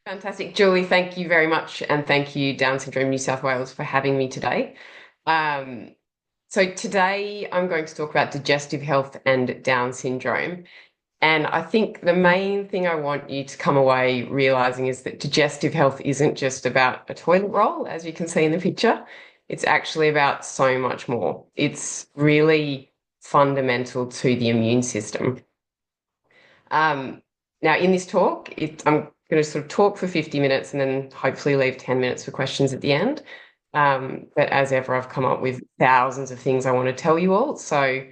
Fantastic. Julie, thank you very much. And thank you, Down Syndrome New South Wales, for having me today. Um, so, today I'm going to talk about digestive health and Down syndrome. And I think the main thing I want you to come away realizing is that digestive health isn't just about a toilet roll, as you can see in the picture. It's actually about so much more. It's really fundamental to the immune system. Um, Now, in this talk, I'm going to sort of talk for 50 minutes and then hopefully leave 10 minutes for questions at the end. But as ever, I've come up with thousands of things I want to tell you all. So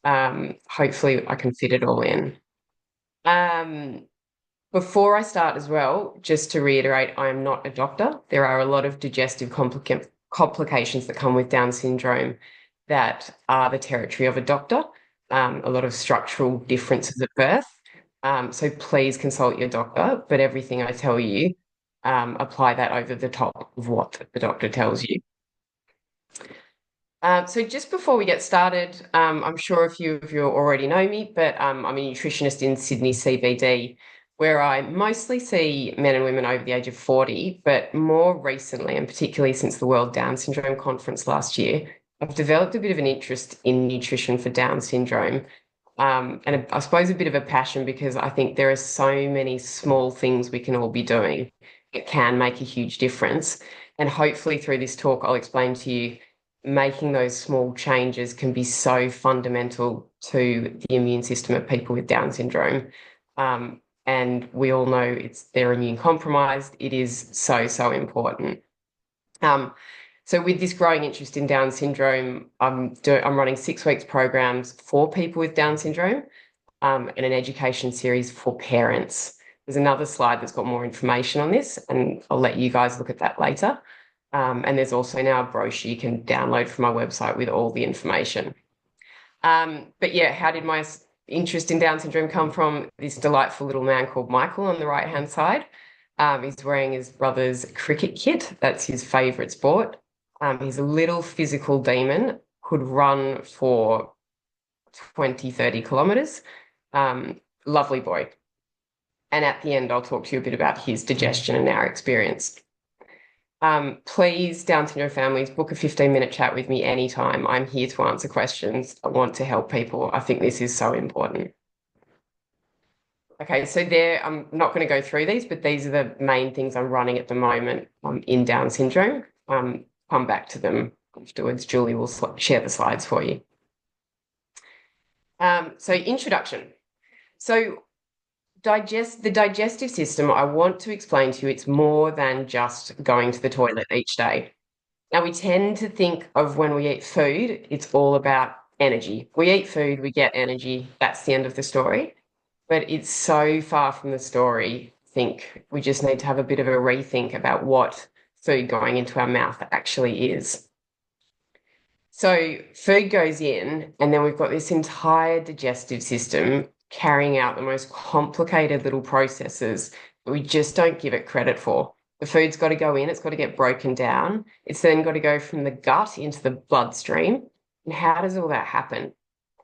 hopefully I can fit it all in. Um, Before I start as well, just to reiterate, I am not a doctor. There are a lot of digestive complications that come with Down syndrome that are the territory of a doctor, a lot of structural differences at birth. So please consult your doctor, but everything I tell you, apply that over the top of what the doctor tells you. So just before we get started, I'm sure a few of you already know me, but I'm a nutritionist in Sydney CBD, where I mostly see men and women over the age of 40, but more recently, and particularly since the World Down Syndrome Conference last year, I've developed a bit of an interest in nutrition for Down syndrome. And I suppose a bit of a passion because I think there are so many small things we can all be doing that can make a huge difference. And hopefully through this talk, I'll explain to you making those small changes can be so fundamental to the immune system of people with Down syndrome. And we all know they're immune compromised. It is so, so important. Um, so with this growing interest in Down syndrome, I'm running 6 weeks programs for people with Down syndrome, and an education series for parents. There's another slide that's got more information on this, and I'll let you guys look at that later. And there's also now a brochure you can download from my website with all the information. But yeah, how did my interest in Down syndrome come from? This delightful little man called Michael on the right-hand side. He's wearing his brother's cricket kit. That's his favourite sport. He's a little physical demon, could run for 20, 30 kilometres. Lovely boy. And at the end, I'll talk to you a bit about his digestion and our experience. Please, Down syndrome families, book a 15-minute chat with me anytime. I'm here to answer questions. I want to help people. I think this is so important. Okay, so I'm not going to go through these, but these are the main things I'm running at the moment in Down syndrome. Come back to them afterwards. Julie will share the slides for you. So introduction. So the digestive system, I want to explain to you, it's more than just going to the toilet each day. Now, we tend to think of when we eat food, it's all about energy. We eat food, we get energy. That's the end of the story. But it's so far from the story. I think we just need to have a bit of a rethink about what food going into our mouth actually is. So food goes in, and then we've got this entire digestive system carrying out the most complicated little processes that we just don't give it credit for. The food's got to go in, it's got to get broken down. It's then got to go from the gut into the bloodstream. And how does all that happen?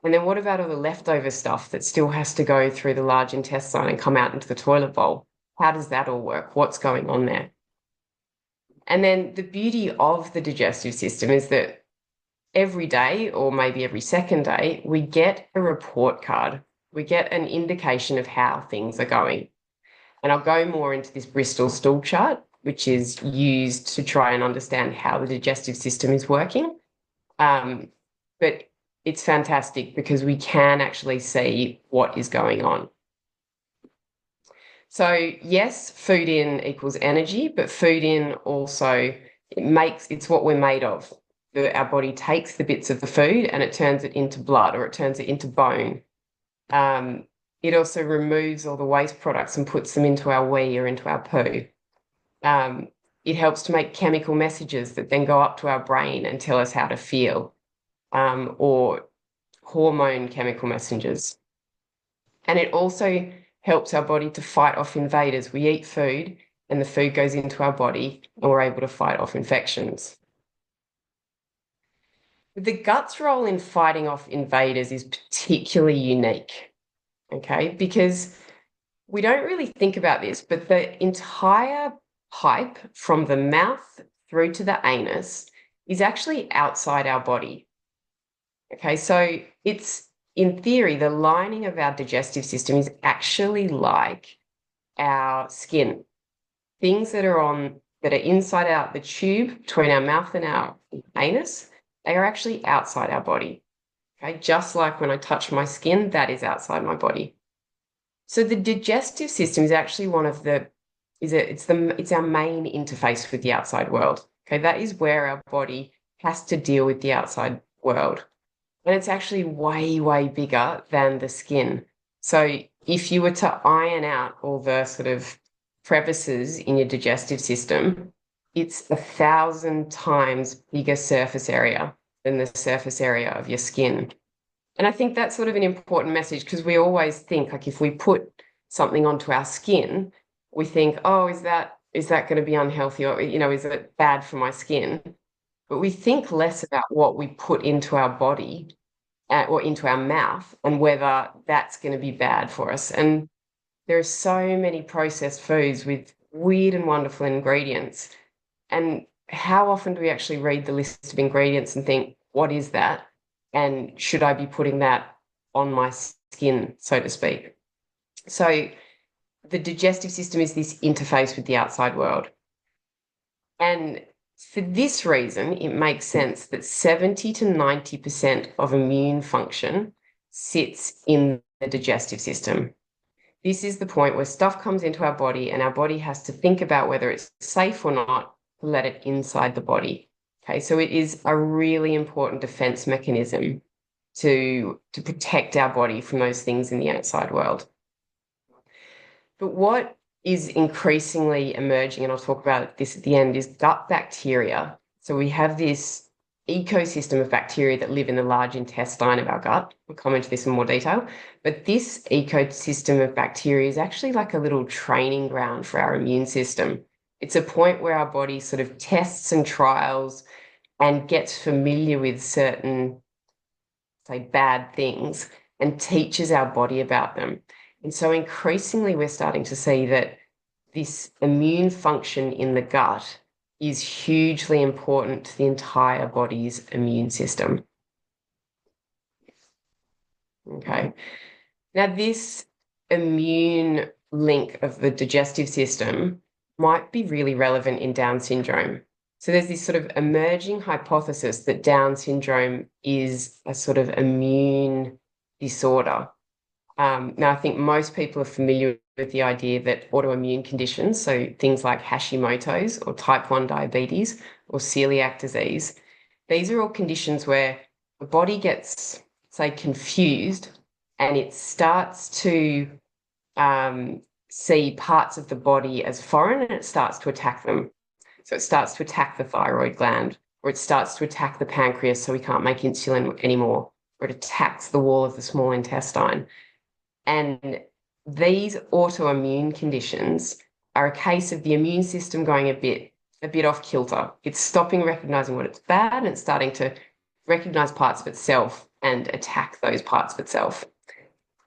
And then what about all the leftover stuff that still has to go through the large intestine and come out into the toilet bowl? How does that all work? What's going on there? And then the beauty of the digestive system is that every day, or maybe every second day, we get a report card. We get an indication of how things are going. And I'll go more into this Bristol stool chart, which is used to try and understand how the digestive system is working. But it's fantastic because we can actually see what is going on. So yes, food in equals energy, but food in also, it's what we're made of. Our body takes the bits of the food and it turns it into blood, or it turns it into bone. It also removes all the waste products and puts them into our wee or into our poo. It helps to make chemical messages that then go up to our brain and tell us how to feel, or hormone chemical messengers. And it also helps our body to fight off invaders. We eat food and the food goes into our body and we're able to fight off infections. The gut's role in fighting off invaders is particularly unique, okay? Because We don't really think about this, but the entire pipe from the mouth through to the anus is actually outside our body. Okay, so it's in theory, the lining of our digestive system is actually like our skin. Things that are inside out the tube between our mouth and our anus, they are actually outside our body. Okay, just like when I touch my skin, that is outside my body. So the digestive system is actually one of the it's our main interface with the outside world. Okay, that is where our body has to deal with the outside world. And it's actually way, way bigger than the skin. So if you were to iron out all the sort of crevices in your digestive system, it's 1,000 times bigger surface area than the surface area of your skin. And I think that's sort of an important message because we always think like if we put something onto our skin, we think, oh, is that going to be unhealthy or is it bad for my skin? But we think less about what we put into our body or into our mouth and whether that's going to be bad for us. And there are so many processed foods with weird and wonderful ingredients. And how often do we actually read the list of ingredients and think, what is that? And should I be putting that on my skin, so to speak? So the digestive system is this interface with the outside world. And for this reason, it makes sense that 70 to 90% of immune function sits in the digestive system. This is the point where stuff comes into our body and our body has to think about whether it's safe or not to let it inside the body. Okay, so it is a really important defense mechanism to protect our body from those things in the outside world. But what is increasingly emerging, and I'll talk about this at the end, is gut bacteria. So we have this ecosystem of bacteria that live in the large intestine of our gut. We'll come into this in more detail. But this ecosystem of bacteria is actually like a little training ground for our immune system. It's a point where our body sort of tests and trials and gets familiar with certain, say, bad things and teaches our body about them. And so increasingly, we're starting to see that this immune function in the gut is hugely important to the entire body's immune system. Okay. Now, this immune link of the digestive system might be really relevant in Down syndrome. So there's this sort of emerging hypothesis that Down syndrome is a sort of immune disorder. Now, I think most people are familiar with the idea that autoimmune conditions, so things like Hashimoto's or type 1 diabetes or celiac disease, these are all conditions where the body gets, say, confused and it starts to see parts of the body as foreign and it starts to attack them. So it starts to attack the thyroid gland, or it starts to attack the pancreas so we can't make insulin anymore, or it attacks the wall of the small intestine. And these autoimmune conditions are a case of the immune system going a bit off kilter. It's stopping recognizing what it's bad and it's starting to recognize parts of itself and attack those parts of itself.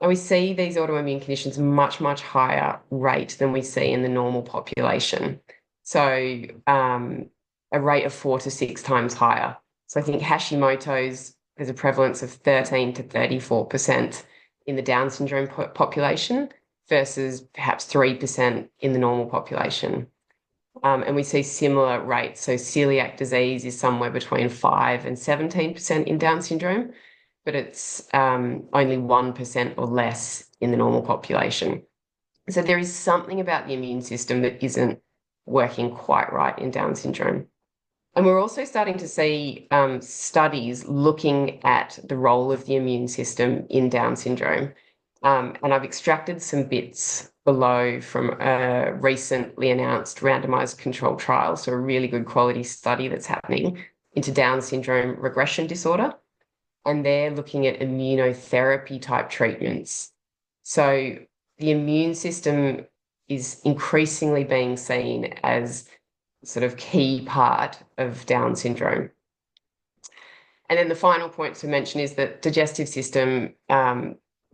And we see these autoimmune conditions much, much higher rate than we see in the normal population. So a rate of 4 to 6 times higher. So I think Hashimoto's, there's a prevalence of 13 to 34% in the Down syndrome population versus perhaps 3% in the normal population. And we see similar rates. So celiac disease is somewhere between 5 and 17% in Down syndrome, but it's only 1% or less in the normal population. So there is something about the immune system that isn't working quite right in Down syndrome. And we're also starting to see studies looking at the role of the immune system in Down syndrome. And I've extracted some bits below from a recently announced randomized controlled trial, so a really good quality study that's happening into Down syndrome regression disorder. And they're looking at immunotherapy type treatments. So the immune system is increasingly being seen as sort of key part of Down syndrome. And then the final point to mention is that digestive system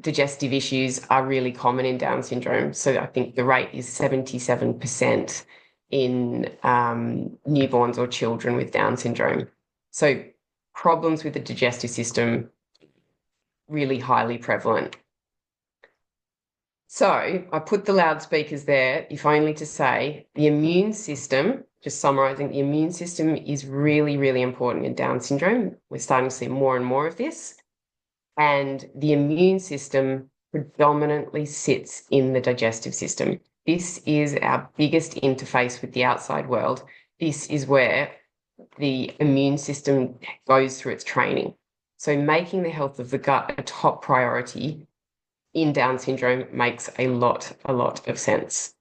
digestive issues are really common in Down syndrome. So I think the rate is 77% in newborns or children with Down syndrome. So problems with the digestive system, really highly prevalent. So I put the loudspeakers there, if only to say the immune system, just summarizing, the immune system is really, really important in Down syndrome. We're starting to see more and more of this. And the immune system predominantly sits in the digestive system. This is our biggest interface with the outside world. This is where the immune system goes through its training. So making the health of the gut a top priority in Down syndrome makes a lot of sense.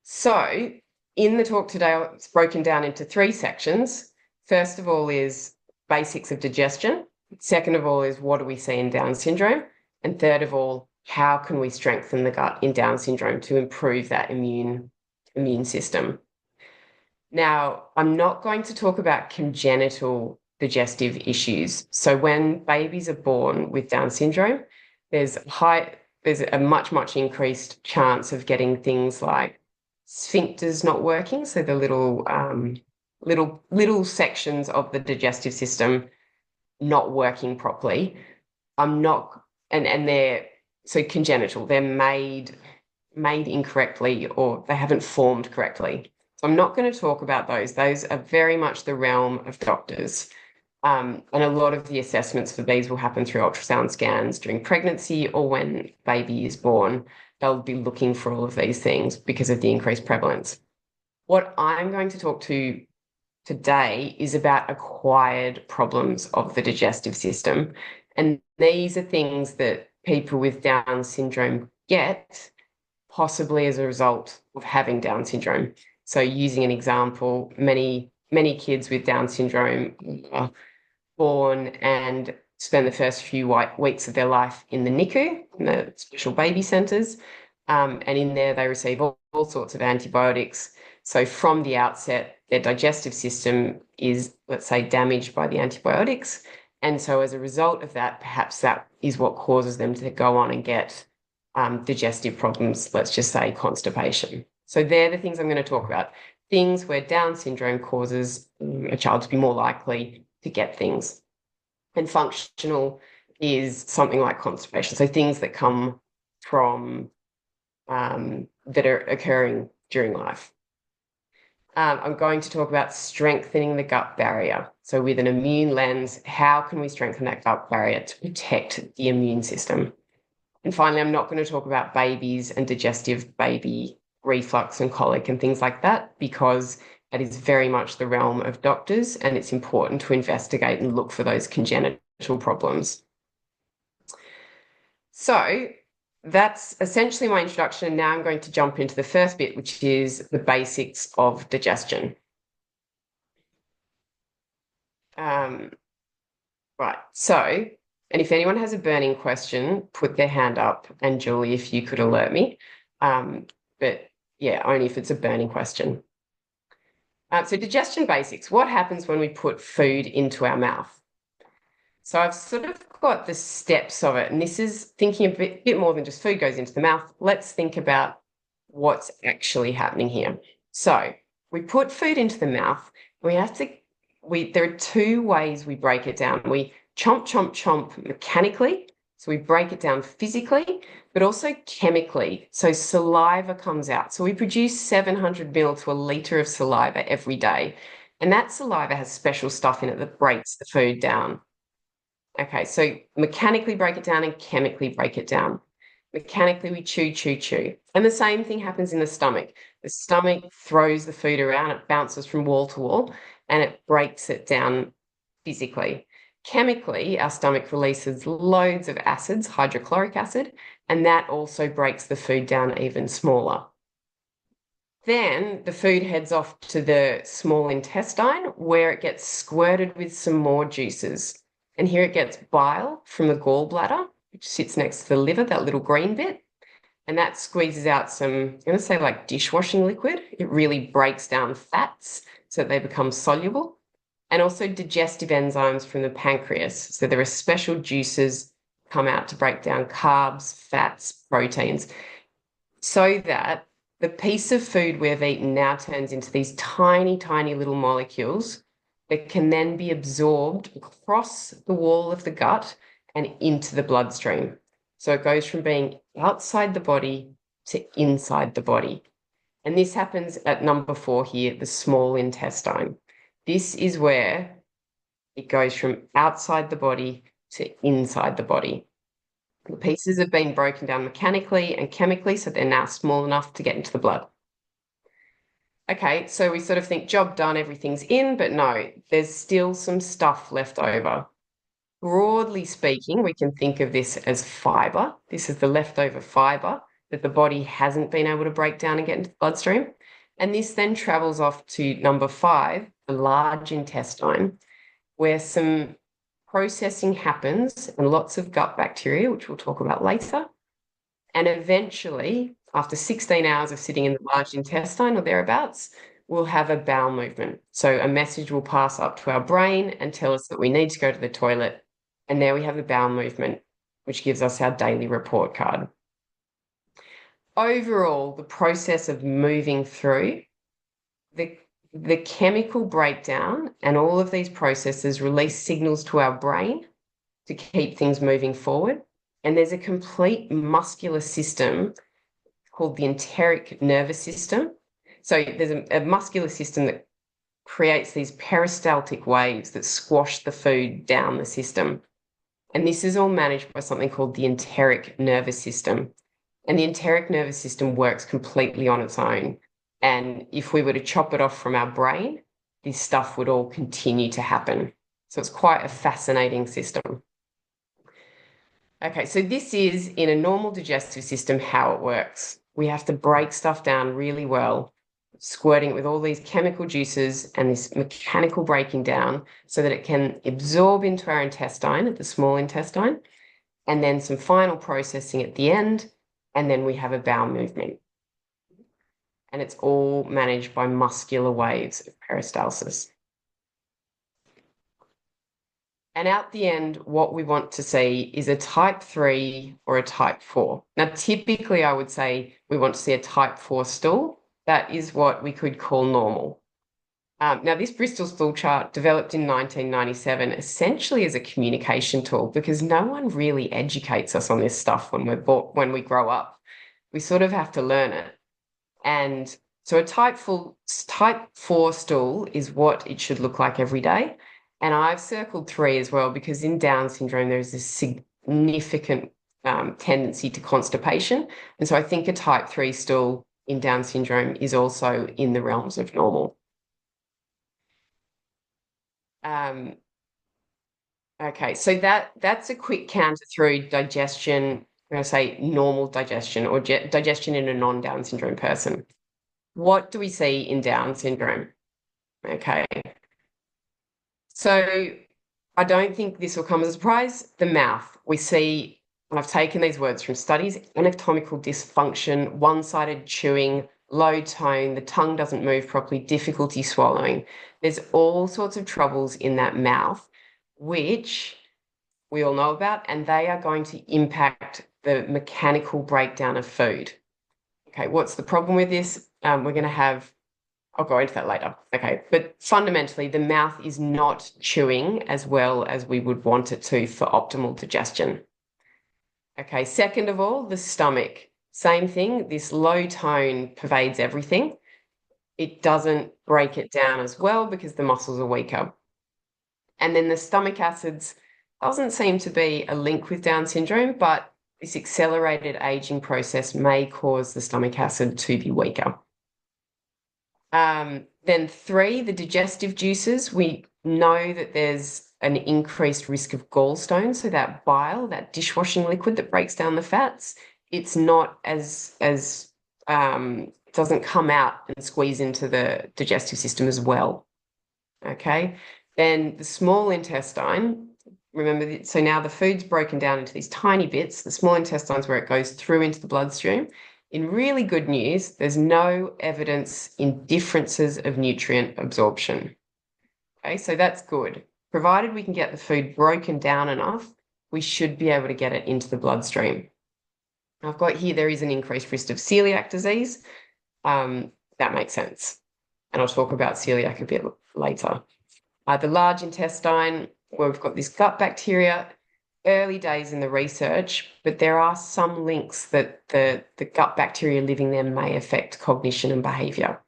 So in the talk today, it's broken down into 3 sections. First of all is basics of digestion. Second of all is what do we see in Down syndrome? And third of all, how can we strengthen the gut in Down syndrome to improve that immune system? Now, I'm not going to talk about congenital digestive issues. So when babies are born with Down syndrome, there's a much increased chance of getting things like sphincters not working, so the little sections of the digestive system not working properly. And they're so congenital. They're made incorrectly, or they haven't formed correctly. So I'm not going to talk about those. Those are very much the realm of doctors. And a lot of the assessments for these will happen through ultrasound scans during pregnancy or when baby is born. They'll be looking for all of these things because of the increased prevalence. What I'm going to talk to today is about acquired problems of the digestive system. And these are things that people with Down syndrome get possibly as a result of having Down syndrome. So using an example, many kids with Down syndrome are born and spend the first few weeks of their life in the NICU, in the special baby centres, and in there they receive all sorts of antibiotics. So from the outset, their digestive system is, let's say, damaged by the antibiotics. And so as a result of that, perhaps that is what causes them to go on and get digestive problems, let's just say constipation. So they're the things I'm going to talk about. Things where Down syndrome causes a child to be more likely to get things. And functional is something like constipation. So things that come from, that are occurring during life. I'm going to talk about strengthening the gut barrier. So with an immune lens, how can we strengthen that gut barrier to protect the immune system? And finally, I'm not going to talk about babies and digestive baby reflux and colic and things like that, because that is very much the realm of doctors, and it's important to investigate and look for those congenital problems. So that's essentially my introduction. And now I'm going to jump into the first bit, which is the basics of digestion. Right. So, and if anyone has a burning question, put their hand up, and Julie, if you could alert me. But yeah, only if it's a burning question. So digestion basics. What happens when we put food into our mouth? So I've sort of got the steps of it, and this is thinking a bit more than just food goes into the mouth. Let's think about what's actually happening here. So we put food into the mouth. There are 2 ways we break it down. We chomp mechanically. So we break it down physically, but also chemically. So saliva comes out. So we produce 700 ml to a litre of saliva every day. And that saliva has special stuff in it that breaks the food down. Okay, so mechanically break it down and chemically break it down. Mechanically, we chew. And the same thing happens in the stomach. The stomach throws the food around, it bounces from wall to wall, and it breaks it down physically. Chemically, our stomach releases loads of acids, hydrochloric acid, and that also breaks the food down even smaller. Then the food heads off to the small intestine, where it gets squirted with some more juices. And here it gets bile from the gallbladder, which sits next to the liver, that little green bit. And that squeezes out some, I'm going to say like dishwashing liquid. It really breaks down fats so that they become soluble. and also digestive enzymes from the pancreas. So there are special juices come out to break down carbs, fats, proteins, so that the piece of food we've eaten now turns into these tiny, tiny little molecules that can then be absorbed across the wall of the gut and into the bloodstream. So it goes from being outside the body to inside the body. And this happens at number 4 here, the small intestine. This is where it goes from outside the body to inside the body. The pieces have been broken down mechanically and chemically, so they're now small enough to get into the blood. Okay, so we sort of think job done, everything's in, but no, there's still some stuff left over. Broadly speaking, we can think of this as fiber. This is the leftover fiber that the body hasn't been able to break down and get into the bloodstream. And this then travels off to number 5, the large intestine, where some processing happens and lots of gut bacteria, which we'll talk about later. And eventually, after 16 hours of sitting in the large intestine or thereabouts, we'll have a bowel movement. So a message will pass up to our brain and tell us that we need to go to the toilet. And there we have the bowel movement, which gives us our daily report card. Overall, the process of moving through the chemical breakdown and all of these processes release signals to our brain to keep things moving forward. And there's a complete muscular system called the enteric nervous system. So there's a muscular system that creates these peristaltic waves that squash the food down the system. And this is all managed by something called the enteric nervous system. And the enteric nervous system works completely on its own. And if we were to chop it off from our brain, this stuff would all continue to happen. So it's quite a fascinating system. Okay, so this is, in a normal digestive system, how it works. We have to break stuff down really well, squirting it with all these chemical juices and this mechanical breaking down so that it can absorb into our intestine, at the small intestine, and then some final processing at the end, and then we have a bowel movement. And it's all managed by muscular waves of peristalsis. And at the end, what we want to see is a type 3 or a type 4. Now, typically, I would say we want to see a type 4 stool. That is what we could call normal. Now, this Bristol stool chart developed in 1997 essentially as a communication tool because no one really educates us on this stuff when we grow up. We sort of have to learn it. And so a type 4 stool is what it should look like every day. And I've circled 3 as well because in Down syndrome, there's this significant tendency to constipation. And so I think a type 3 stool in Down syndrome is also in the realms of normal. Okay, so that's a quick counter through digestion. I'm going to say normal digestion or digestion in a non-Down syndrome person. What do we see in Down syndrome? Okay. So I don't think this will come as a surprise. The mouth. We see, and I've taken these words from studies, anatomical dysfunction, one-sided chewing, low tone, the tongue doesn't move properly, difficulty swallowing. There's all sorts of troubles in that mouth, which we all know about, and they are going to impact the mechanical breakdown of food. Okay, what's the problem with this? We're going to have, I'll go into that later. Okay, but fundamentally, the mouth is not chewing as well as we would want it to for optimal digestion. Okay, second of all, the stomach. Same thing, this low tone pervades everything. It doesn't break it down as well because the muscles are weaker. And then the stomach acids doesn't seem to be a link with Down syndrome, but this accelerated aging process may cause the stomach acid to be weaker. Then 3, the digestive juices. We know that there's an increased risk of gallstones, so that bile, that dishwashing liquid that breaks down the fats, it's not as doesn't come out and squeeze into the digestive system as well. Okay, then the small intestine. Remember, so now the food's broken down into these tiny bits. The small intestine's where it goes through into the bloodstream. In really good news, there's no evidence in differences of nutrient absorption. Okay, so that's good. Provided we can get the food broken down enough, we should be able to get it into the bloodstream. I've got here there is an increased risk of celiac disease. That makes sense. And I'll talk about celiac a bit later. The large intestine, where we've got this gut bacteria, early days in the research, but there are some links that the gut bacteria living there may affect cognition and behavior.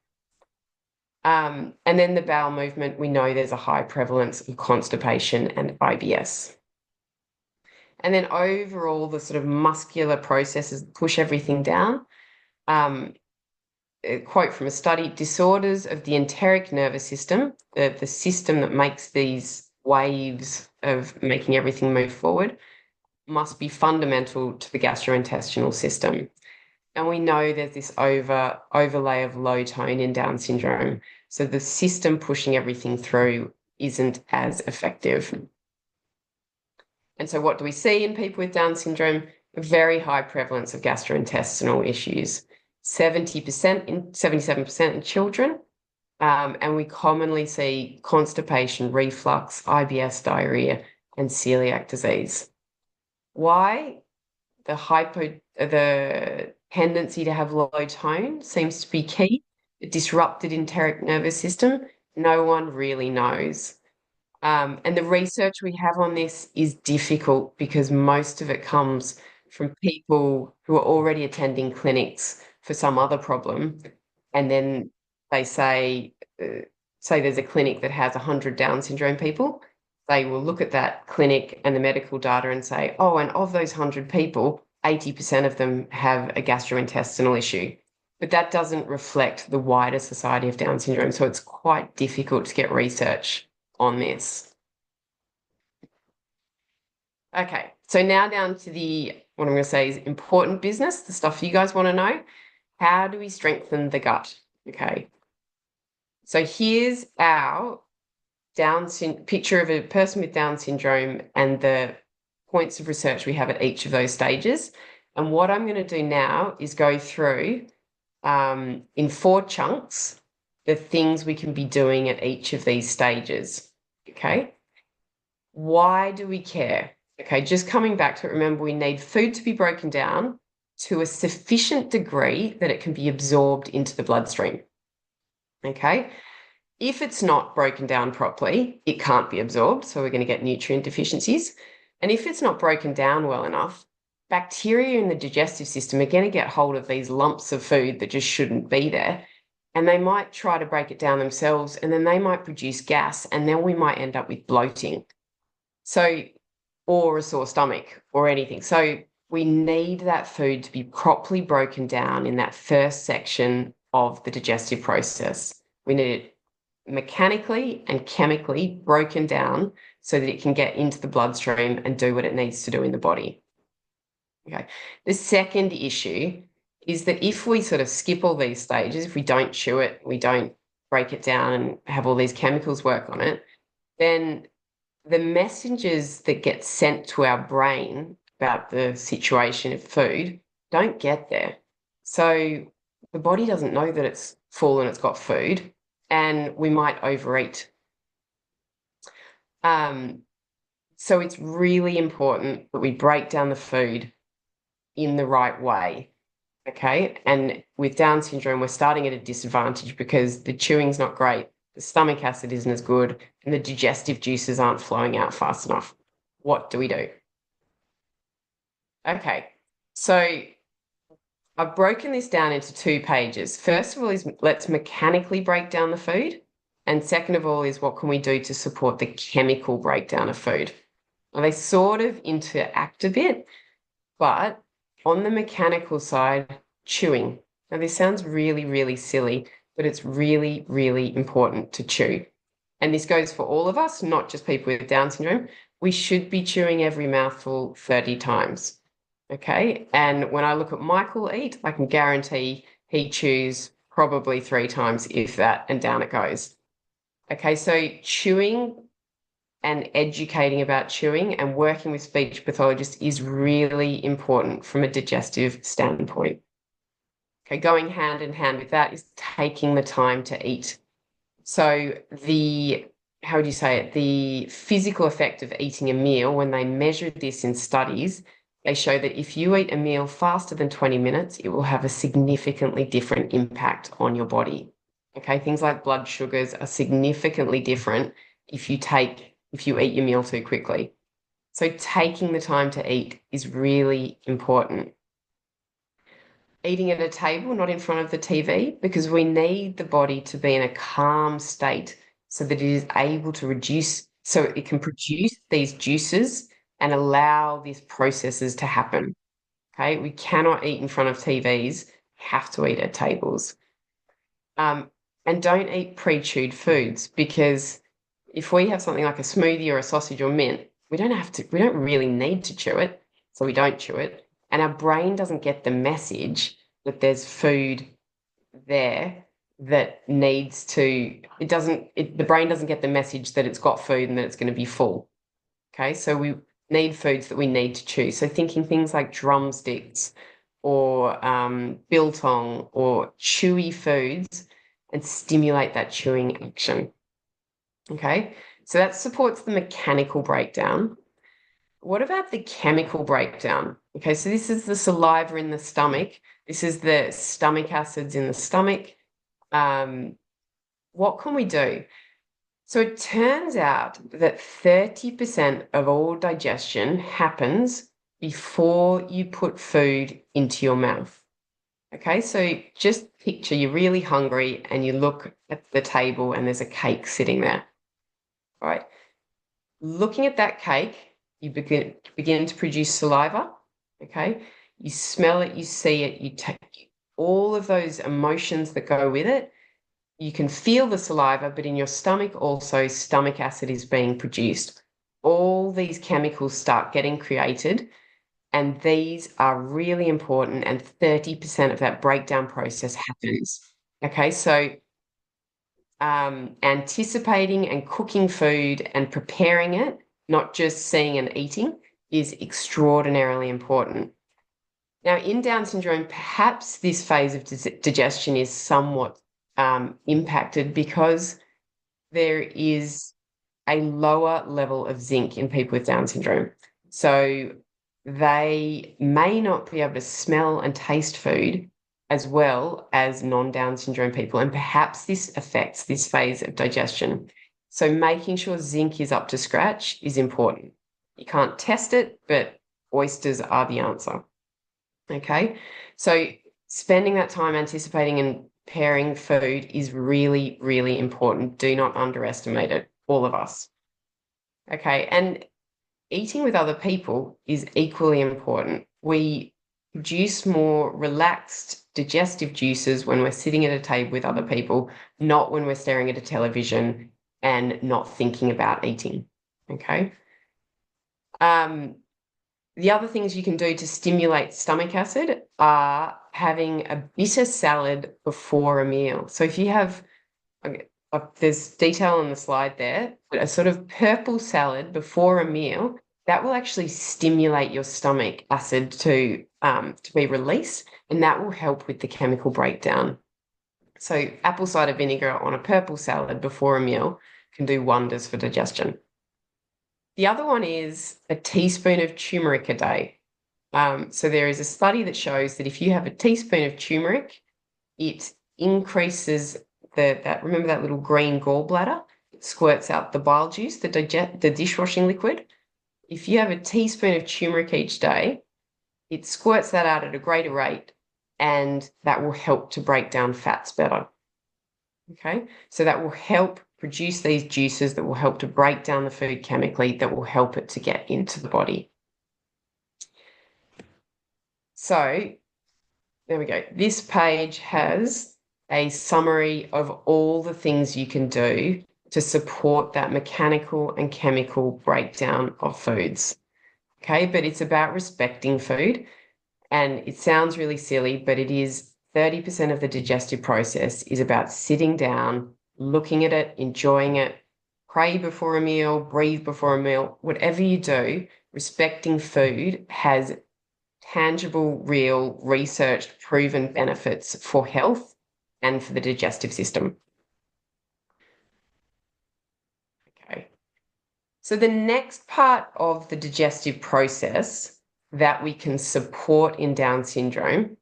And then the bowel movement, we know there's a high prevalence of constipation and IBS. And then overall, the sort of muscular processes push everything down. A quote from a study, disorders of the enteric nervous system, the system that makes these waves of making everything move forward, must be fundamental to the gastrointestinal system. And we know there's this overlay of low tone in Down syndrome. So the system pushing everything through isn't as effective. And so what do we see in people with Down syndrome? A very high prevalence of gastrointestinal issues, 77% in children. And we commonly see constipation, reflux, IBS, diarrhea, and celiac disease. Why? The tendency to have low tone seems to be key. The disrupted enteric nervous system, no one really knows. And the research we have on this is difficult because most of it comes from people who are already attending clinics for some other problem. And then they say there's a clinic that has 100 Down syndrome people. They will look at that clinic and the medical data and say, oh, and of those 100 people, 80% of them have a gastrointestinal issue. But that doesn't reflect the wider society of Down syndrome. So it's quite difficult to get research on this. Okay, so now down to what I'm going to say is important business, the stuff you guys want to know. How do we strengthen the gut? Okay, so here's our picture of a person with Down syndrome and the points of research we have at each of those stages. And what I'm going to do now is go through in 4 chunks the things we can be doing at each of these stages. Okay, why do we care? Okay, just coming back to it, remember we need food to be broken down to a sufficient degree that it can be absorbed into the bloodstream. Okay, if it's not broken down properly, it can't be absorbed, so we're going to get nutrient deficiencies. And if it's not broken down well enough, bacteria in the digestive system are going to get hold of these lumps of food that just shouldn't be there. And they might try to break it down themselves, and then they might produce gas, and then we might end up with bloating. So, or a sore stomach or anything. So we need that food to be properly broken down in that first section of the digestive process. We need it mechanically and chemically broken down so that it can get into the bloodstream and do what it needs to do in the body. Okay. The second issue is that if we sort of skip all these stages, if we don't chew it, we don't break it down and have all these chemicals work on it, then the messages that get sent to our brain about the situation of food don't get there. So the body doesn't know that it's full and it's got food, and we might overeat. So it's really important that we break down the food in the right way. Okay. And with Down syndrome, we're starting at a disadvantage because the chewing's not great, the stomach acid isn't as good, and the digestive juices aren't flowing out fast enough. What do we do? Okay. So I've broken this down into 2 pages. First of all is let's mechanically break down the food. And second of all is what can we do to support the chemical breakdown of food? Well, they sort of interact a bit, but on the mechanical side, chewing. Now, this sounds really, really silly, but it's really, really important to chew. And this goes for all of us, not just people with Down syndrome. We should be chewing every mouthful 30 times. Okay. And when I look at Michael eat, I can guarantee he chews probably 3 times, if that, and down it goes. Okay. So chewing and educating about chewing and working with speech pathologists is really important from a digestive standpoint. Okay, going hand in hand with that is taking the time to eat. So the how would you say it? The physical effect of eating a meal, when they measured this in studies, they show that if you eat a meal faster than 20 minutes, it will have a significantly different impact on your body. Okay, things like blood sugars are significantly different if you eat your meal too quickly. So taking the time to eat is really important. Eating at a table, not in front of the TV, because we need the body to be in a calm state so that it is able to so it can produce these juices and allow these processes to happen. Okay, we cannot eat in front of TVs, have to eat at tables. Um, and don't eat pre-chewed foods, because if we have something like a smoothie or a sausage or mint, we don't really need to chew it, so we don't chew it. And our brain doesn't get the message that there's food there that needs to, the brain doesn't get the message that it's got food and that it's going to be full. Okay, so we need foods that we need to chew. So thinking things like drumsticks or biltong or chewy foods and stimulate that chewing action. Okay, so that supports the mechanical breakdown. What about the chemical breakdown? Okay, so this is the saliva in the stomach. This is the stomach acids in the stomach. What can we do? So it turns out that 30% of all digestion happens before you put food into your mouth. Okay, so just picture you're really hungry and you look at the table and there's a cake sitting there. All right. Looking at that cake, you begin to produce saliva. Okay. You smell it, you see it, you take all of those emotions that go with it. You can feel the saliva, but in your stomach also, stomach acid is being produced. All these chemicals start getting created, and these are really important, and 30% of that breakdown process happens. Okay, so anticipating and cooking food and preparing it, not just seeing and eating, is extraordinarily important. Now, in Down syndrome, perhaps this phase of digestion is somewhat impacted because there is a lower level of zinc in people with Down syndrome. So they may not be able to smell and taste food as well as non-Down syndrome people, and perhaps this affects this phase of digestion. So making sure zinc is up to scratch is important. You can't test it, but oysters are the answer. Okay, so spending that time anticipating and pairing food is really, really important. Do not underestimate it, all of us. Okay, and eating with other people is equally important. We produce more relaxed digestive juices when we're sitting at a table with other people, not when we're staring at a television and not thinking about eating. Okay. The other things you can do to stimulate stomach acid are having a bitter salad before a meal. So if you have, okay, there's detail on the slide there, but a sort of purple salad before a meal, that will actually stimulate your stomach acid to be released, and that will help with the chemical breakdown. So apple cider vinegar on a purple salad before a meal can do wonders for digestion. The other one is a teaspoon of turmeric a day. So there is a study that shows that if you have a teaspoon of turmeric, it increases remember that little green gallbladder? It squirts out the bile juice, the dishwashing liquid. If you have a teaspoon of turmeric each day, it squirts that out at a greater rate, and that will help to break down fats better. Okay, so that will help produce these juices that will help to break down the food chemically, that will help it to get into the body. So there we go. This page has a summary of all the things you can do to support that mechanical and chemical breakdown of foods. Okay, but it's about respecting food. And it sounds really silly, but it is 30% of the digestive process is about sitting down, looking at it, enjoying it, pray before a meal, breathe before a meal, whatever you do, respecting food has tangible, real, researched, proven benefits for health and for the digestive system. So the next part of the digestive process that we can support in Down syndrome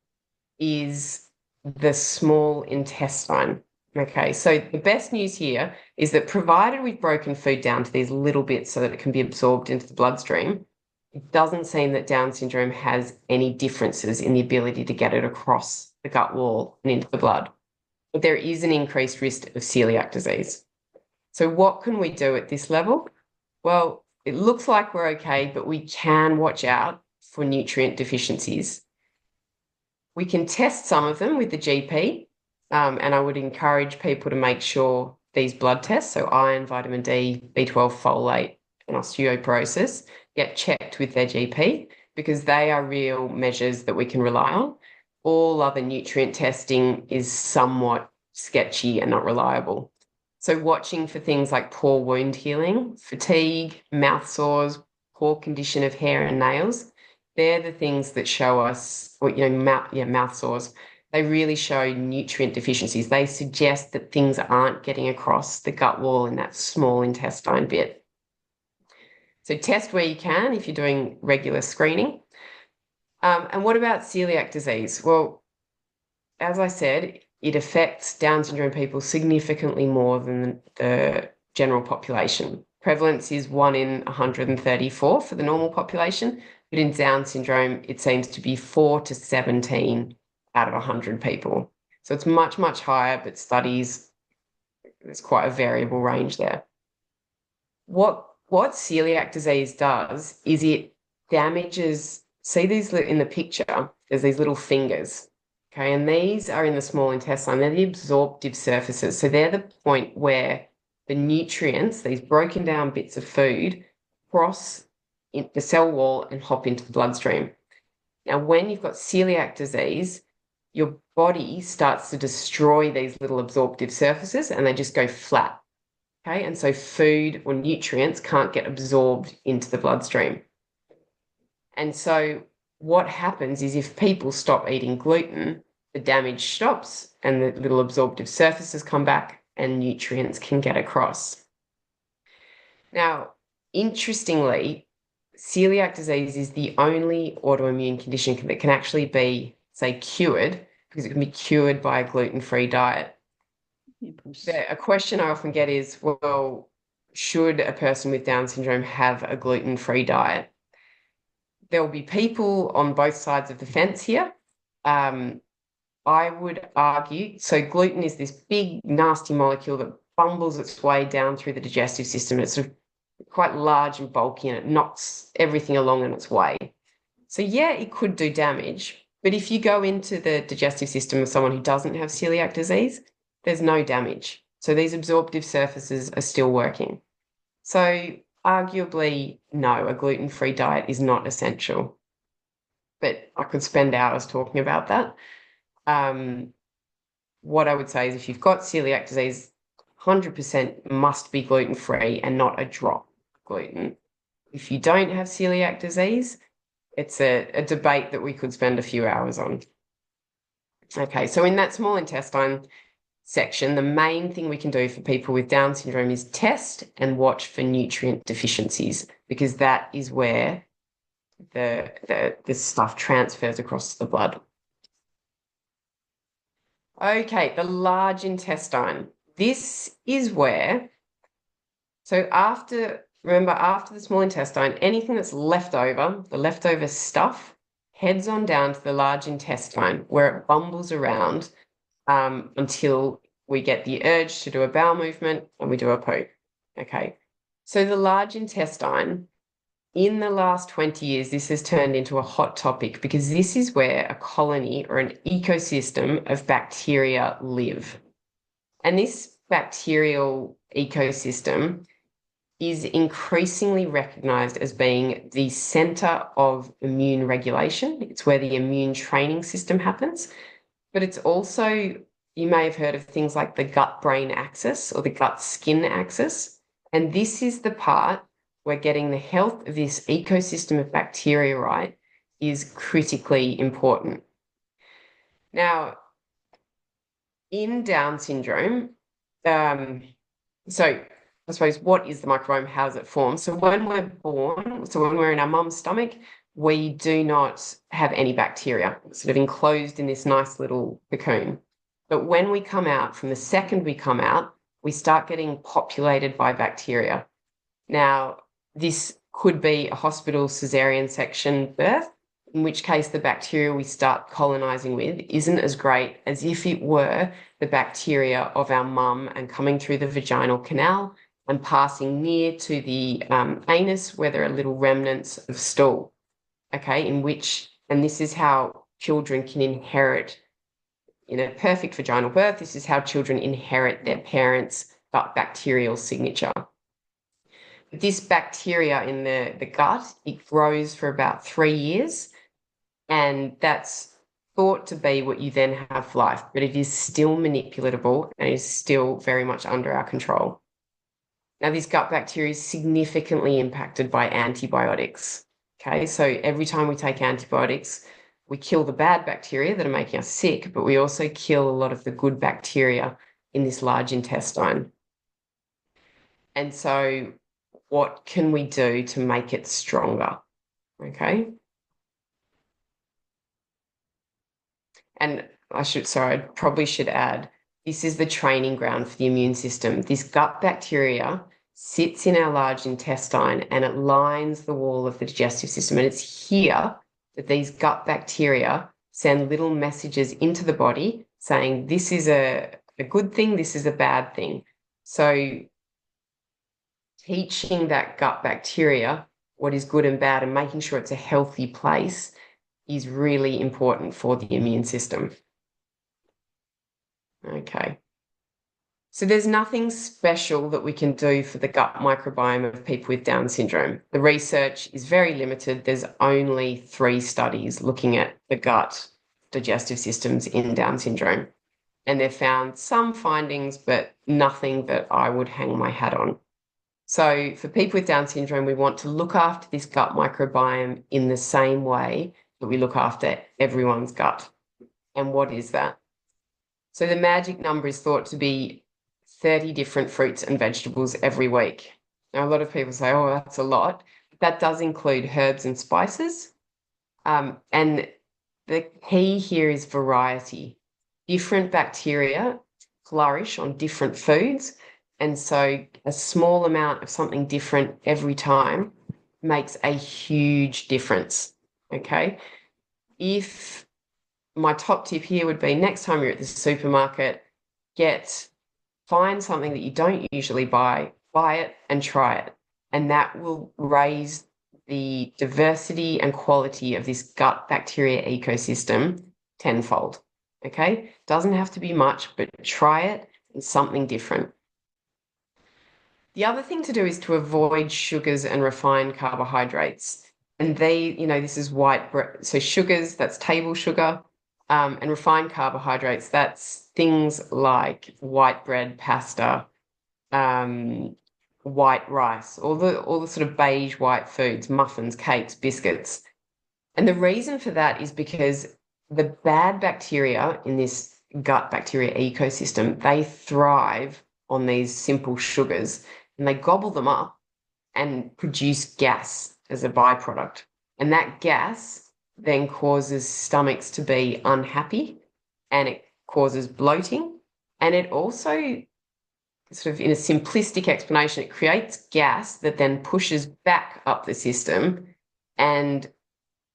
is the small intestine. Okay, so the best news here is that provided we've broken food down to these little bits so that it can be absorbed into the bloodstream, it doesn't seem that Down syndrome has any differences in the ability to get it across the gut wall and into the blood. But there is an increased risk of celiac disease. So what can we do at this level? Well, it looks like we're okay, but we can watch out for nutrient deficiencies. We can test some of them with the GP, and I would encourage people to make sure these blood tests, so iron, vitamin D, B12, folate, and osteoporosis, get checked with their GP because they are real measures that we can rely on. All other nutrient testing is somewhat sketchy and not reliable. So watching for things like poor wound healing, fatigue, mouth sores, poor condition of hair and nails, they're the things that show us, or, mouth sores. They really show nutrient deficiencies. They suggest that things aren't getting across the gut wall in that small intestine bit. So test where you can if you're doing regular screening. And what about celiac disease? Well, as I said, it affects Down syndrome people significantly more than the general population. Prevalence is 1 in 134 for the normal population, but in Down syndrome, it seems to be 4 to 17 out of 100 people. So it's much, much higher, but studies, there's quite a variable range there. What celiac disease does is it damages, see these in the picture, there's these little fingers. Okay, and these are in the small intestine. They're the absorptive surfaces. So they're the point where the nutrients, these broken down bits of food, cross the cell wall and hop into the bloodstream. Now, when you've got celiac disease, your body starts to destroy these little absorptive surfaces and they just go flat. Okay, and so food or nutrients can't get absorbed into the bloodstream. And so what happens is if people stop eating gluten, the damage stops and the little absorptive surfaces come back and nutrients can get across. Now, interestingly, celiac disease is the only autoimmune condition that can actually be, say, cured, because it can be cured by a gluten-free diet. A question I often get is, well, should a person with Down syndrome have a gluten-free diet? There will be people on both sides of the fence here. I would argue, so gluten is this big, nasty molecule that bumbles its way down through the digestive system. It's sort of quite large and bulky and it knocks everything along in its way. So yeah, it could do damage. But if you go into the digestive system of someone who doesn't have celiac disease, there's no damage. So these absorptive surfaces are still working. So arguably, no, a gluten-free diet is not essential. But I could spend hours talking about that. What I would say is if you've got celiac disease, 100% must be gluten-free and not a drop of gluten. If you don't have celiac disease, it's a debate that we could spend a few hours on. Okay, so in that small intestine section, the main thing we can do for people with Down syndrome is test and watch for nutrient deficiencies, because that is where the stuff transfers across the blood. Okay, the large intestine. This is where, so remember, after the small intestine, anything that's left over, the leftover stuff, heads on down to the large intestine where it bumbles around until we get the urge to do a bowel movement and we do a poo. Okay, so the large intestine, in the last 20 years, this has turned into a hot topic because this is where a colony or an ecosystem of bacteria live. And this bacterial ecosystem is increasingly recognized as being the center of immune regulation. It's where the immune training system happens. But it's also, you may have heard of things like the gut-brain axis or the gut-skin axis. And this is the part where getting the health of this ecosystem of bacteria right is critically important. Now, in Down syndrome, so I suppose, what is the microbiome? How does it form? So when we're born, so when we're in our mum's stomach, we do not have any bacteria, sort of enclosed in this nice little cocoon. But when we come out, from the second we come out, we start getting populated by bacteria. Now, this could be a hospital cesarean section birth, in which case the bacteria we start colonizing with isn't as great as if it were the bacteria of our mum and coming through the vaginal canal and passing near to the anus where there are little remnants of stool, okay, and this is how children can inherit, in a perfect vaginal birth, this is how children inherit their parents' gut bacterial signature. This bacteria in the gut, it grows for about 3 years, and that's thought to be what you then have for life, but it is still manipulatable and is still very much under our control. Now, this gut bacteria is significantly impacted by antibiotics. Okay, so every time we take antibiotics, we kill the bad bacteria that are making us sick, but we also kill a lot of the good bacteria in this large intestine. And so what can we do to make it stronger? Okay. And I probably should add, this is the training ground for the immune system. This gut bacteria sits in our large intestine and it lines the wall of the digestive system. And it's here that these gut bacteria send little messages into the body saying, this is a good thing, this is a bad thing. So teaching that gut bacteria what is good and bad and making sure it's a healthy place is really important for the immune system. Okay. So there's nothing special that we can do for the gut microbiome of people with Down syndrome. The research is very limited. There's only 3 studies looking at the gut digestive systems in Down syndrome. And they've found some findings, but nothing that I would hang my hat on. So for people with Down syndrome, we want to look after this gut microbiome in the same way that we look after everyone's gut. And what is that? So the magic number is thought to be 30 different fruits and vegetables every week. Now, a lot of people say, oh, that's a lot. That does include herbs and spices. And the key here is variety. Different bacteria flourish on different foods. And so a small amount of something different every time makes a huge difference. Okay. If my top tip here would be, next time you're at the supermarket, find something that you don't usually buy it and try it. And that will raise the diversity and quality of this gut bacteria ecosystem tenfold. Okay. Doesn't have to be much, but try it and something different. The other thing to do is to avoid sugars and refined carbohydrates. And this is white bread. So sugars, that's table sugar, and refined carbohydrates, that's things like white bread, pasta, white rice, all the sort of beige white foods, muffins, cakes, biscuits. And the reason for that is because the bad bacteria in this gut bacteria ecosystem, they thrive on these simple sugars and they gobble them up and produce gas as a byproduct. And that gas then causes stomachs to be unhappy and it causes bloating. And it also, sort of in a simplistic explanation, it creates gas that then pushes back up the system and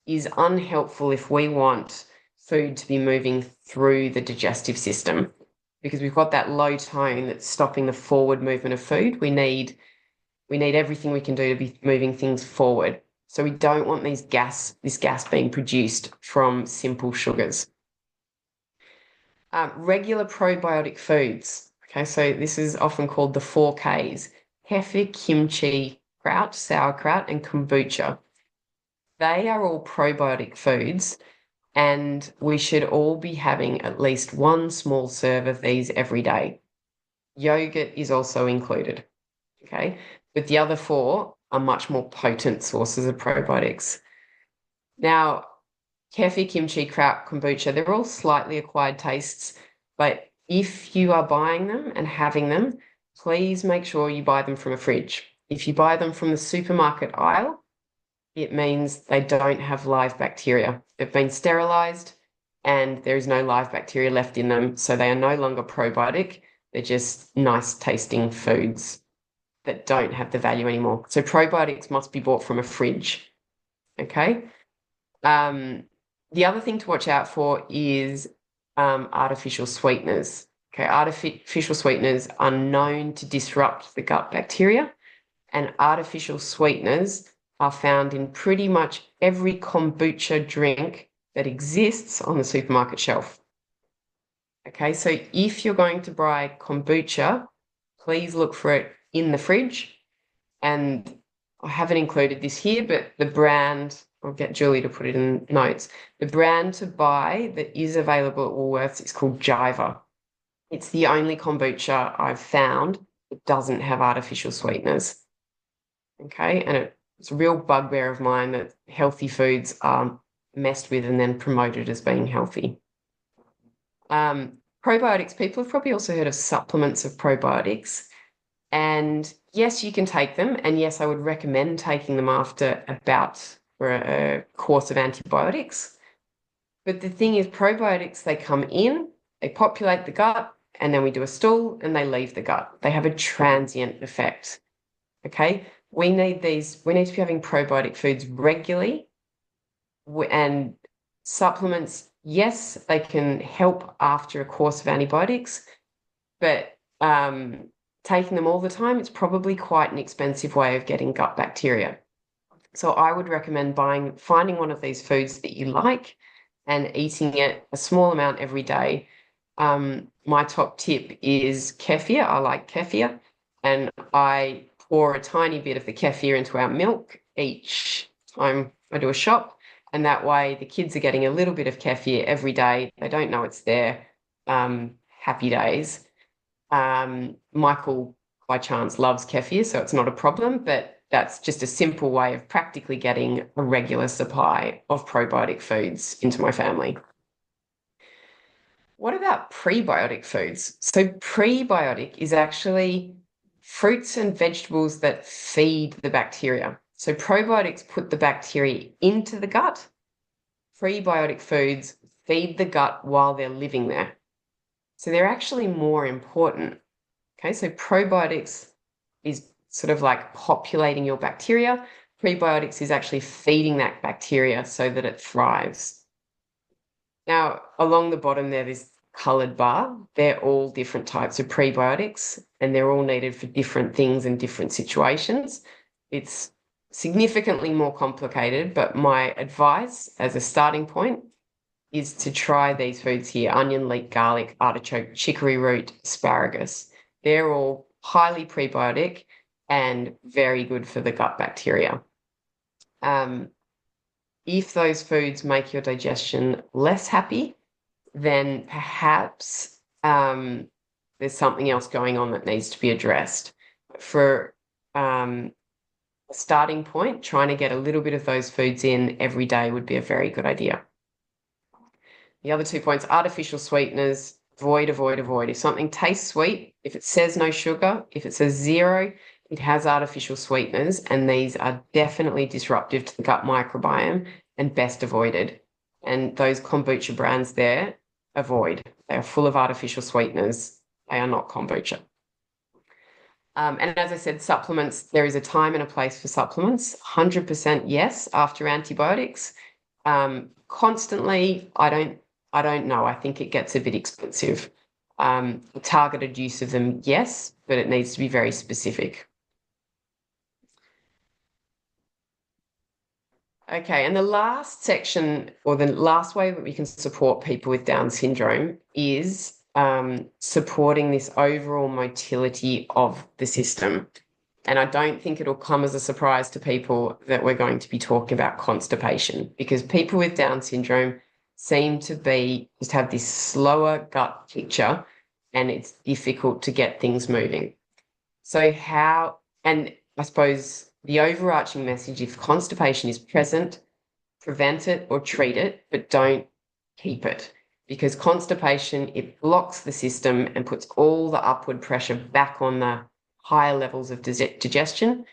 is unhelpful if we want food to be moving through the digestive system, because we've got that low tone that's stopping the forward movement of food. We need everything we can do to be moving things forward. So we don't want this gas being produced from simple sugars. Regular probiotic foods. Okay, so this is often called the 4Ks: kefir, kimchi, kraut, sauerkraut, and kombucha. They are all probiotic foods, and we should all be having at least 1 small serve of these every day. Yogurt is also included. Okay, but the other 4 are much more potent sources of probiotics. Now, kefir, kimchi, kraut, kombucha, they're all slightly acquired tastes, but if you are buying them and having them, please make sure you buy them from a fridge. If you buy them from the supermarket aisle, it means they don't have live bacteria. They've been sterilized and there is no live bacteria left in them, so they are no longer probiotic. They're just nice tasting foods that don't have the value anymore. So probiotics must be bought from a fridge. Okay. The other thing to watch out for is artificial sweeteners. Okay, artificial sweeteners are known to disrupt the gut bacteria, and artificial sweeteners are found in pretty much every kombucha drink that exists on the supermarket shelf. Okay, so if you're going to buy kombucha, please look for it in the fridge. And I haven't included this here, but the brand, I'll get Julie to put it in notes. The brand to buy that is available at Woolworths is called Jiva. It's the only kombucha I've found that doesn't have artificial sweeteners. Okay, and it's a real bugbear of mine that healthy foods are messed with and then promoted as being healthy. Probiotics, people have probably also heard of supplements of probiotics. And yes, you can take them. And yes, I would recommend taking them after a bout or a course of antibiotics. But the thing is, probiotics, they come in, they populate the gut, and then we do a stool and they leave the gut. They have a transient effect. Okay, we need to be having probiotic foods regularly. And supplements, yes, they can help after a course of antibiotics, but taking them all the time, it's probably quite an expensive way of getting gut bacteria. So I would recommend finding one of these foods that you like and eating it a small amount every day. My top tip is kefir. I like kefir, and I pour a tiny bit of the kefir into our milk each time I do a shop. And that way the kids are getting a little bit of kefir every day. They don't know it's there. Happy days. Michael, by chance, loves kefir, so it's not a problem, but that's just a simple way of practically getting a regular supply of probiotic foods into my family. What about prebiotic foods? So prebiotic is actually fruits and vegetables that feed the bacteria. So probiotics put the bacteria into the gut. Prebiotic foods feed the gut while they're living there. So they're actually more important. Okay, so probiotics is sort of like populating your bacteria. Prebiotics is actually feeding that bacteria so that it thrives. Now, along the bottom there, this coloured bar, they're all different types of prebiotics, and they're all needed for different things in different situations. It's significantly more complicated, but my advice as a starting point is to try these foods here: onion, leek, garlic, artichoke, chicory root, asparagus. They're all highly prebiotic and very good for the gut bacteria. If those foods make your digestion less happy, then perhaps there's something else going on that needs to be addressed. For a starting point, trying to get a little bit of those foods in every day would be a very good idea. The other 2 points: artificial sweeteners, avoid, avoid, avoid. If something tastes sweet, if it says no sugar, if it says 0, it has artificial sweeteners, and these are definitely disruptive to the gut microbiome and best avoided. And those kombucha brands there, avoid. They are full of artificial sweeteners. They are not kombucha. And as I said, supplements, there is a time and a place for supplements. 100% yes, after antibiotics. Constantly, I don't know. I think it gets a bit expensive. Targeted use of them, yes, but it needs to be very specific. Okay, and the last section, or the last way that we can support people with Down syndrome, is supporting this overall motility of the system. And I don't think it'll come as a surprise to people that we're going to be talking about constipation, because people with Down syndrome seem to just have this slower gut picture, and it's difficult to get things moving. So and I suppose the overarching message, if constipation is present, prevent it or treat it, but don't keep it. because constipation, it blocks the system and puts all the upward pressure back on the higher levels of digestion,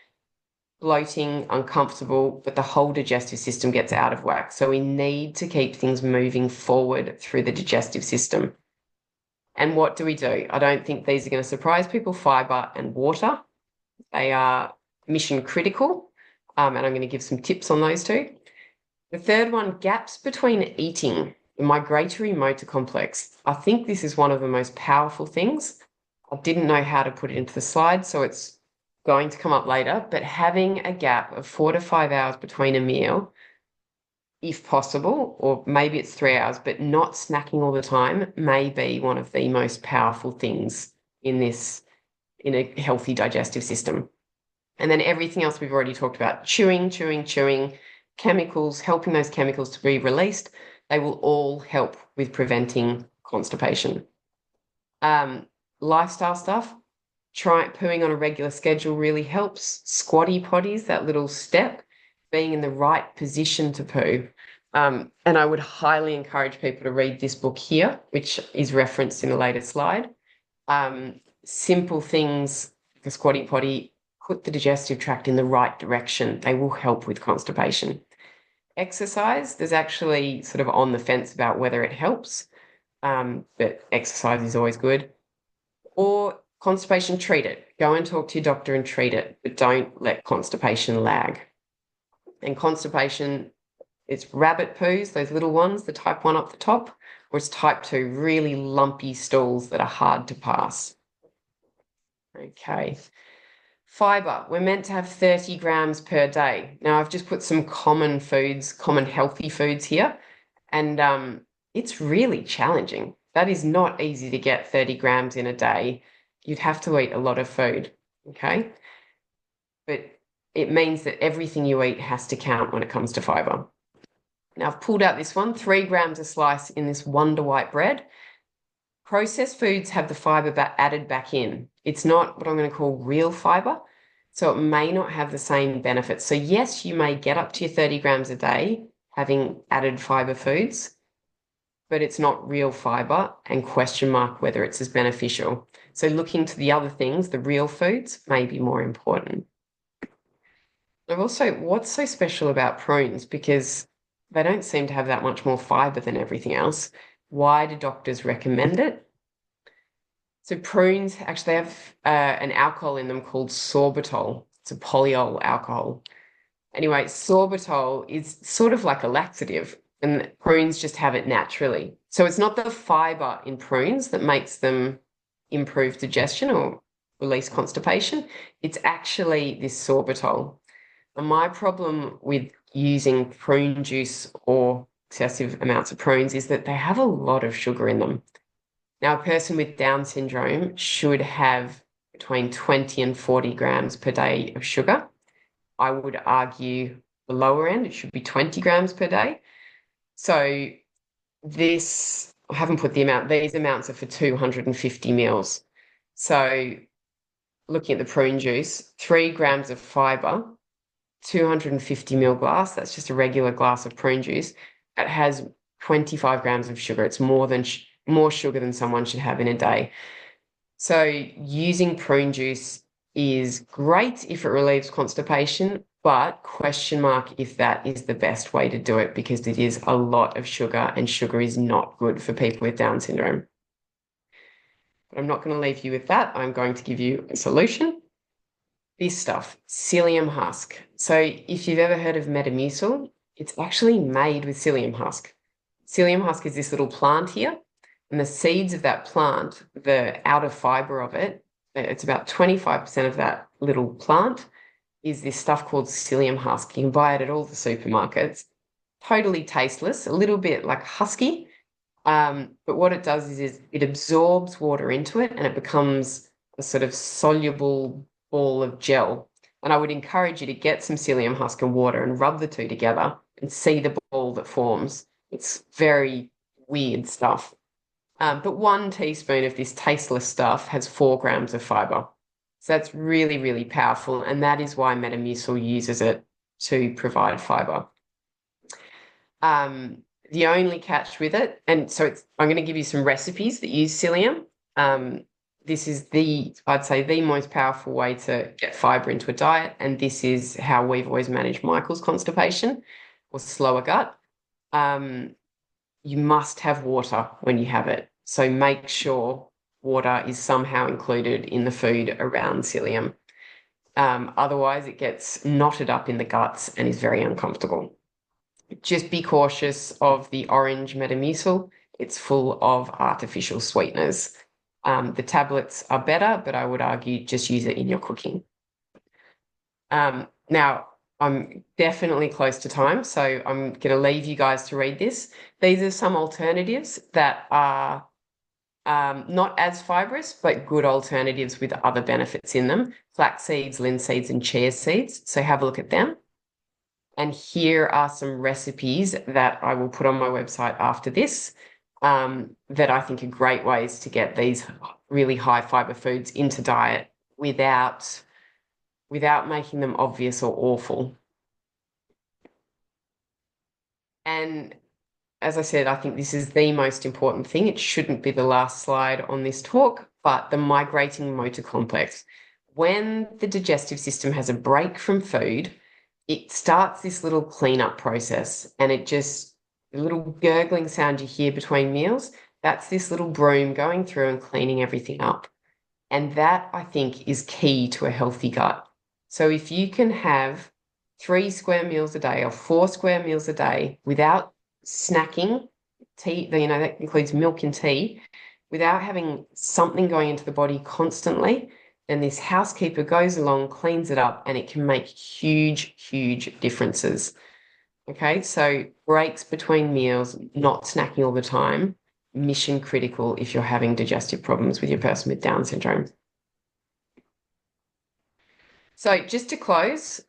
bloating, uncomfortable, but the whole digestive system gets out of whack. So we need to keep things moving forward through the digestive system. And what do? I don't think these are going to surprise people. Fiber and water, they are mission critical. And I'm going to give some tips on those two. The third one, gaps between eating, the migratory motor complex. I think this is one of the most powerful things. I didn't know how to put it into the slide, so it's going to come up later, but having a gap of 4 to 5 hours between a meal, if possible, or maybe it's 3 hours, but not snacking all the time, may be one of the most powerful things in a healthy digestive system. And then everything else we've already talked about, chewing, chemicals, helping those chemicals to be released, they will all help with preventing constipation. Lifestyle stuff, pooing on a regular schedule really helps. Squatty potties, that little step, being in the right position to poo. And I would highly encourage people to read this book here, which is referenced in a later slide. Simple things, like a squatty potty, put the digestive tract in the right direction. They will help with constipation. Exercise, there's actually sort of on the fence about whether it helps, but exercise is always good. Or constipation, treat it. Go and talk to your doctor and treat it, but don't let constipation lag. And constipation, it's rabbit poos, those little ones, the type 1 up the top, or it's type 2, really lumpy stools that are hard to pass. Okay. Fiber, we're meant to have 30 grams per day. Now, I've just put some common foods, common healthy foods here, and it's really challenging. That is not easy to get 30 grams in a day. You'd have to eat a lot of food, okay? But it means that everything you eat has to count when it comes to fiber. Now, I've pulled out this one, 3 grams a slice in this Wonder White bread. Processed foods have the fiber added back in. It's not what I'm going to call real fiber, so it may not have the same benefits. So yes, you may get up to your 30 grams a day having added fiber foods, but it's not real fiber, and question mark whether it's as beneficial. So looking to the other things, the real foods, may be more important. And also, what's so special about prunes? Because they don't seem to have that much more fiber than everything else. Why do doctors recommend it? So prunes actually have an alcohol in them called sorbitol. It's a polyol alcohol. Anyway, sorbitol is sort of like a laxative, and prunes just have it naturally. So it's not the fiber in prunes that makes them improve digestion or release constipation. It's actually this sorbitol. And my problem with using prune juice or excessive amounts of prunes is that they have a lot of sugar in them. Now, a person with Down syndrome should have between 20 and 40 grams per day of sugar. I would argue the lower end, it should be 20 grams per day. So this, I haven't put the amount, these amounts are for 250 mils. So looking at the prune juice, 3 grams of fiber, 250 ml glass, that's just a regular glass of prune juice, that has 25 grams of sugar. It's more sugar than someone should have in a day. So using prune juice is great if it relieves constipation, but question mark if that is the best way to do it, because it is a lot of sugar, and sugar is not good for people with Down syndrome. But I'm not going to leave you with that. I'm going to give you a solution. This stuff, psyllium husk. So if you've ever heard of Metamucil, it's actually made with psyllium husk. Psyllium husk is this little plant here, and the seeds of that plant, the outer fiber of it, it's about 25% of that little plant is this stuff called psyllium husk. You can buy it at all the supermarkets. Totally tasteless, a little bit like husky, but what it does is it absorbs water into it, and it becomes a sort of soluble ball of gel. And I would encourage you to get some psyllium husk and water and rub the two together and see the ball that forms. It's very weird stuff. But 1 teaspoon of this tasteless stuff has 4 grams of fiber. So that's really, really powerful. And that is why Metamucil uses it to provide fiber. The only catch with it, and so I'm going to give you some recipes that use psyllium. This is I'd say the most powerful way to get fiber into a diet, and this is how we've always managed Michael's constipation or slower gut. You must have water when you have it. So make sure water is somehow included in the food around psyllium. Otherwise, it gets knotted up in the guts and is very uncomfortable. Just be cautious of the orange Metamucil. It's full of artificial sweeteners. The tablets are better, but I would argue just use it in your cooking. Now, I'm definitely close to time, so I'm going to leave you guys to read this. These are some alternatives that are not as fibrous, but good alternatives with other benefits in them. Flax seeds, linseeds, and chia seeds. So have a look at them. And here are some recipes that I will put on my website after this that I think are great ways to get these really high fiber foods into diet without making them obvious or awful. And as I said, I think this is the most important thing. It shouldn't be the last slide on this talk, but the migrating motor complex. When the digestive system has a break from food, it starts this little cleanup process, and the little gurgling sound you hear between meals, that's this little broom going through and cleaning everything up. And that, I think, is key to a healthy gut. So if you can have 3 square meals a day or 4 square meals a day without snacking, tea, that includes milk and tea, without having something going into the body constantly, then this housekeeper goes along, cleans it up, and it can make huge, huge differences. Okay, so breaks between meals, not snacking all the time, mission critical if you're having digestive problems with your person with Down syndrome. So just to close,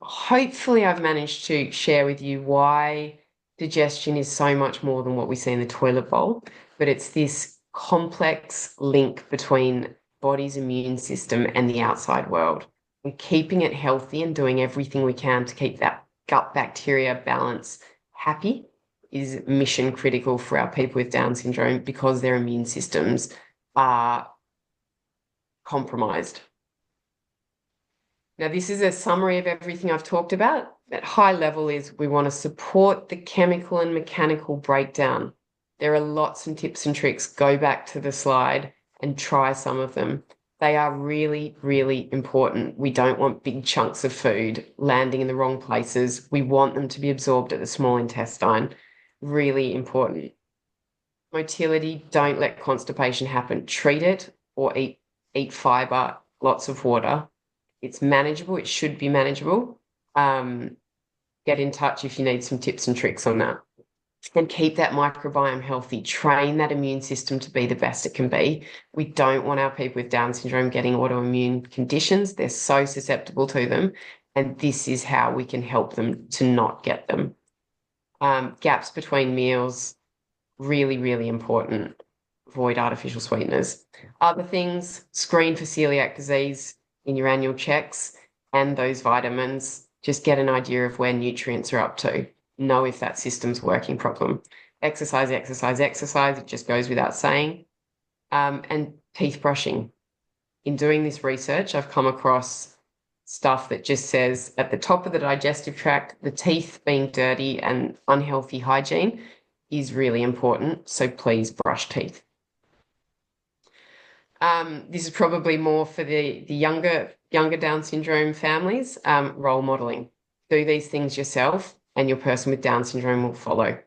hopefully I've managed to share with you why digestion is so much more than what we see in the toilet bowl, but it's this complex link between body's immune system and the outside world. And keeping it healthy and doing everything we can to keep that gut bacteria balance happy is mission critical for our people with Down syndrome because their immune systems are compromised. Now, this is a summary of everything I've talked about. At high level is we want to support the chemical and mechanical breakdown. There are lots of tips and tricks. Go back to the slide and try some of them. They are really, really important. We don't want big chunks of food landing in the wrong places. We want them to be absorbed at the small intestine. Really important. Motility, don't let constipation happen. Treat it or eat fiber, lots of water. It's manageable. It should be manageable. Get in touch if you need some tips and tricks on that. And keep that microbiome healthy. Train that immune system to be the best it can be. We don't want our people with Down syndrome getting autoimmune conditions. They're so susceptible to them. And this is how we can help them to not get them. Gaps between meals, really, really important. Avoid artificial sweeteners. Other things, screen for celiac disease in your annual checks, and those vitamins. Just get an idea of where nutrients are up to. Know if that system's working properly. Exercise, exercise, exercise. It just goes without saying. And teeth brushing. In doing this research, I've come across stuff that just says at the top of the digestive tract, the teeth being dirty and unhealthy hygiene is really important. So please brush teeth. This is probably more for the younger Down syndrome families. Role modeling. Do these things yourself, and your person with Down syndrome will follow.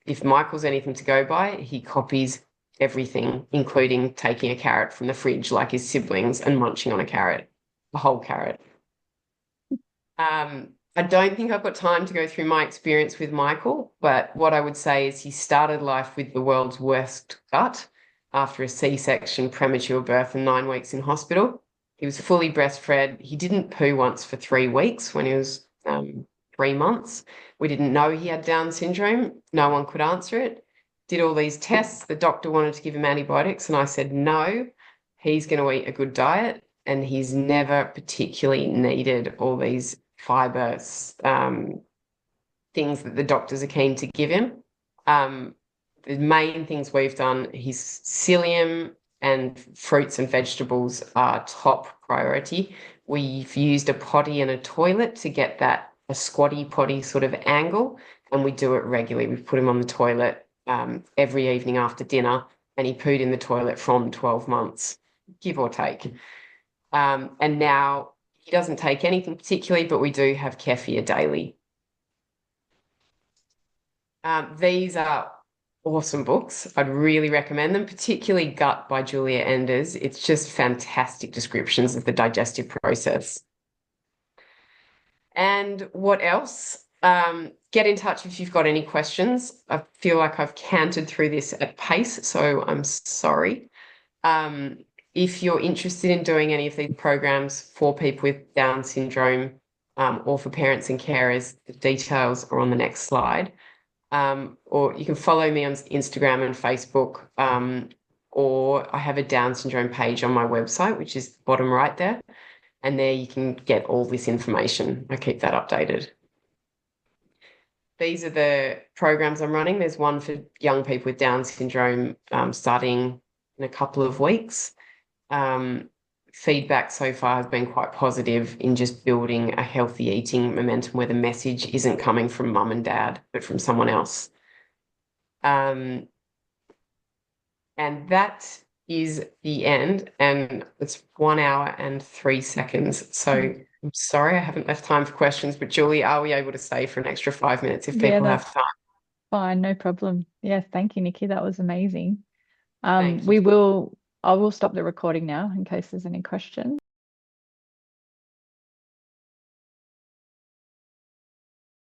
If Michael's anything to go by, he copies everything, including taking a carrot from the fridge like his siblings and munching on a carrot, a whole carrot. I don't think I've got time to go through my experience with Michael, but what I would say is he started life with the world's worst gut after a C-section, premature birth, and 9 weeks in hospital. He was fully breastfed. He didn't poo once for 3 weeks when he was 3 months. We didn't know he had Down syndrome. No one could answer it. Did all these tests. The doctor wanted to give him antibiotics, and I said, no, he's going to eat a good diet, and he's never particularly needed all these fiber things that the doctors are keen to give him. Um, the main things we've done, his psyllium and fruits and vegetables are top priority. We've used a potty and a toilet to get that a squatty potty sort of angle, and we do it regularly. We put him on the toilet every evening after dinner, and he pooed in the toilet from 12 months, give or take. And now he doesn't take anything particularly, but we do have kefir daily. These are awesome books. I'd really recommend them, particularly Gut by Julia Enders. It's just fantastic descriptions of the digestive process. And what else? Get in touch if you've got any questions. I feel like I've cantered through this at pace, so I'm sorry. Um, if you're interested in doing any of these programs for people with Down syndrome, or for parents and carers, the details are on the next slide. Or you can follow me on Instagram and Facebook, or I have a Down syndrome page on my website, which is bottom right there. And there you can get all this information. I keep that updated. These are the programs I'm running. There's one for young people with Down syndrome, starting in a couple of weeks. Feedback so far has been quite positive in just building a healthy eating momentum where the message isn't coming from mum and dad, but from someone else. And that is the end. And it's 1 hour and 3 seconds. So I'm sorry I haven't left time for questions, but Julie, are we able to stay for an extra 5 minutes if Yeah, people have that's time? fine. No problem. Yeah, thank you, Nikki. That was amazing. Thank you. I will stop the recording now in case there's any questions.